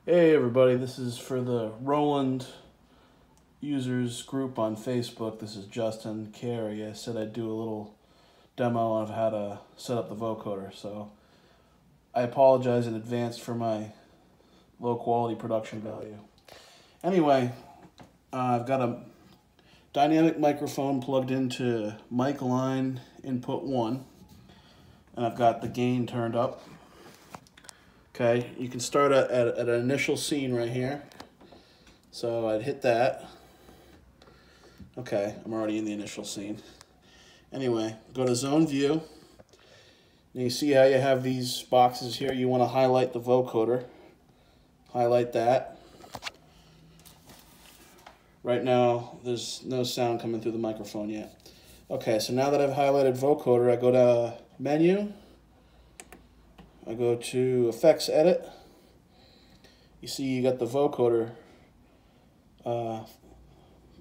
Hey everybody, this is for the Roland users group on Facebook. This is Justin Carey. I said I'd do a little demo of how to set up the vocoder, so I apologize in advance for my low quality production value. Anyway, I've got a dynamic microphone plugged into mic line input 1, and I've got the gain turned up. Okay, you can start at an initial scene right here. So I'd hit that. Okay, I'm already in the initial scene. Anyway, go to zone view. And you see how you have these boxes here. You want to highlight the vocoder. Highlight that. Right now, there's no sound coming through the microphone yet. Okay, so now that I've highlighted vocoder, I go to menu. I go to effects edit. You see you got the vocoder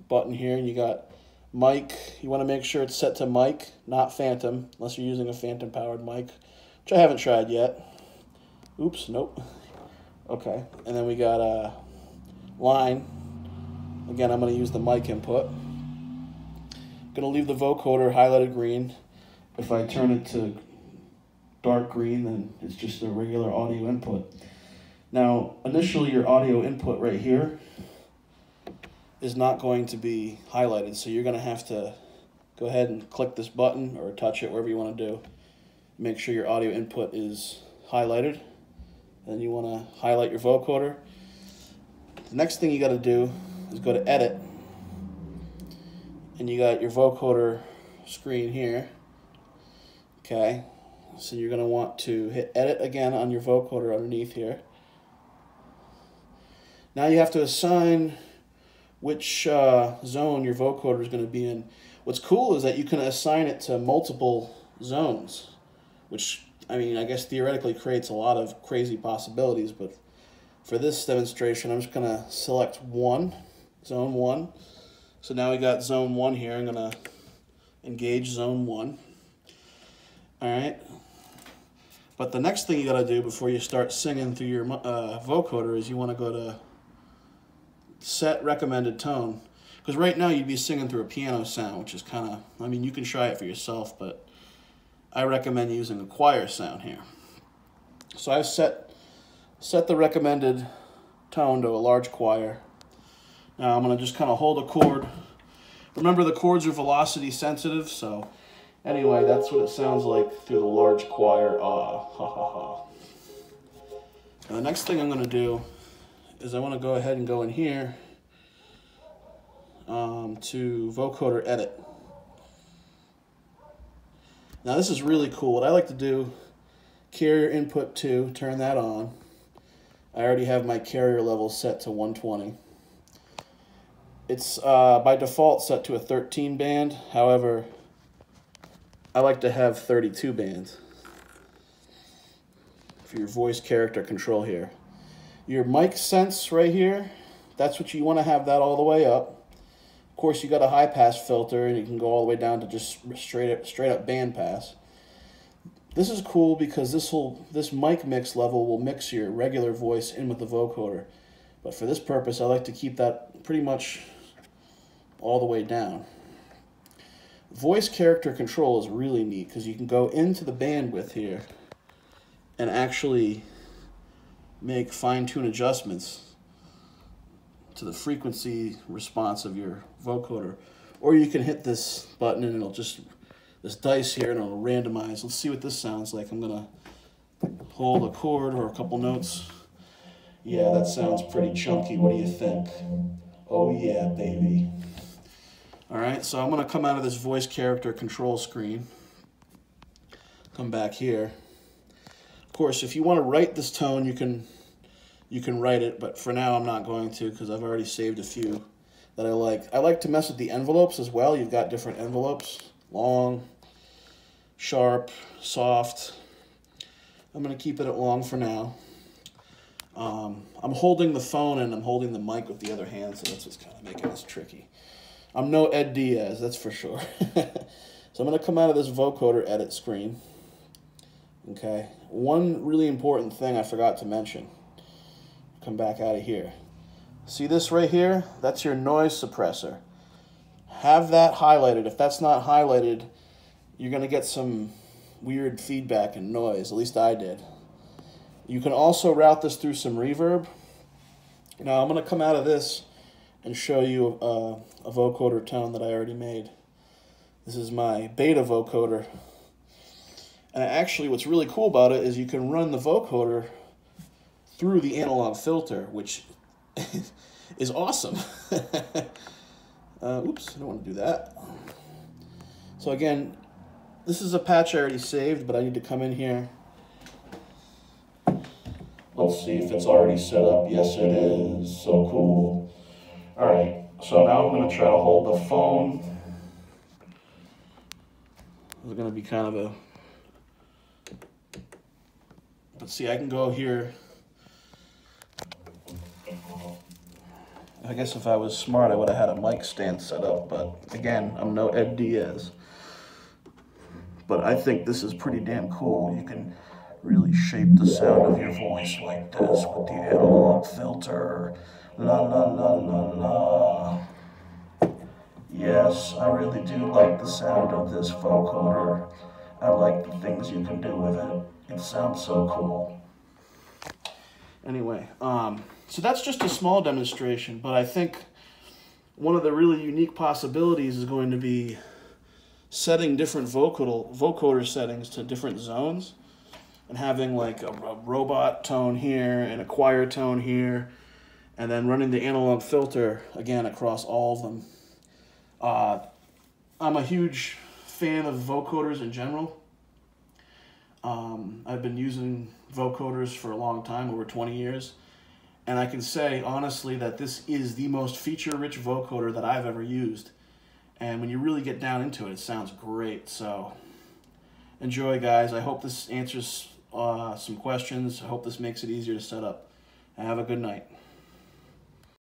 button here, and you got mic. You want to make sure it's set to mic, not Fantom, unless you're using a Fantom powered mic, which I haven't tried yet. Oops, nope. Okay, and then we got line. Again, I'm going to use the mic input. I'm going to leave the vocoder highlighted green. If I turn it to dark green, then it's just a regular audio input. Now, initially your audio input right here is not going to be highlighted, so you're going to have to go ahead and click this button or touch it, wherever you want to do. Make sure your audio input is highlighted. Then you want to highlight your vocoder. The next thing you got to do is go to edit, and you got your vocoder screen here. Okay, so you're going to want to hit edit again on your vocoder underneath here. Now you have to assign which zone your vocoder is going to be in. What's cool is that you can assign it to multiple zones, which, I mean, I guess theoretically creates a lot of crazy possibilities, but for this demonstration, I'm just going to select zone 1. So now we got zone 1 here. I'm going to engage zone 1. All right. But the next thing you got to do before you start singing through your vocoder is you want to go to set recommended tone, because right now you'd be singing through a piano sound, which is kind of, I mean, you can try it for yourself, but I recommend using a choir sound here. So I've set the recommended tone to a large choir. Now I'm going to just kind of hold a chord. Remember, the chords are velocity sensitive, so anyway, that's what it sounds like through the large choir. Ah, ha, ha, ha. And the next thing I'm going to do is I want to go ahead and go in here to vocoder edit. Now this is really cool. What I like to do, carrier input 2, turn that on. I already have my carrier level set to 120. It's by default set to a 13 band. However, I like to have 32 bands for your voice character control here. Your mic sense right here, that's what you want to have that all the way up. Of course, you got a high pass filter, and you can go all the way down to just straight up band pass. This is cool because this mic mix level will mix your regular voice in with the vocoder. But for this purpose, I like to keep that pretty much all the way down. Voice character control is really neat because you can go into the bandwidth here and actually make fine-tune adjustments to the frequency response of your vocoder. Or you can hit this button and it'll just, this dice here, and it'll randomize. Let's see what this sounds like. I'm gonna hold a chord or a couple notes. Yeah, that sounds pretty chunky. What do you think? Oh yeah, baby. All right, so I'm gonna come out of this voice character control screen, come back here. Of course, if you want to write this tone, you can write it, but for now I'm not going to because I've already saved a few that I like. I like to mess with the envelopes as well. You've got different envelopes, long, sharp, soft. I'm going to keep it at long for now. I'm holding the phone and I'm holding the mic with the other hand, so that's what's kind of making this tricky. I'm no Ed Diaz, that's for sure. So I'm going to come out of this vocoder edit screen. Okay, one really important thing I forgot to mention. come back out of here. See this right here? That's your noise suppressor. Have that highlighted. If that's not highlighted, you're going to get some weird feedback and noise. At least I did. You can also route this through some reverb. Now I'm going to come out of this and show you a vocoder tone that I already made. This is my beta vocoder. And actually what's really cool about it is you can run the vocoder through the analog filter, which is awesome. Oops, I don't want to do that. So again, this is a patch I already saved, but I need to come in here. Let's see if it's already set up. Yes, it is. So cool. All right, so now I'm going to try to hold the phone. This is going to be kind of a... Let's see, I can go here. I guess if I was smart, I would have had a mic stand set up, but again, I'm no Ed Diaz. But I think this is pretty damn cool. You can really shape the sound of your voice like this with the analog filter. La la la la la. Yes, I really do like the sound of this vocoder. I like the things you can do with it. It sounds so cool. Anyway, so that's just a small demonstration, but I think one of the really unique possibilities is going to be setting different vocoder settings to different zones and having like a robot tone here and a choir tone here, and then running the analog filter again across all of them. I'm a huge fan of vocoders in general. I've been using vocoders for a long time, over 20 years, and I can say honestly that this is the most feature-rich vocoder that I've ever used. And when you really get down into it, it sounds great. So enjoy, guys. I hope this answers some questions. I hope this makes it easier to set up. Have a good night.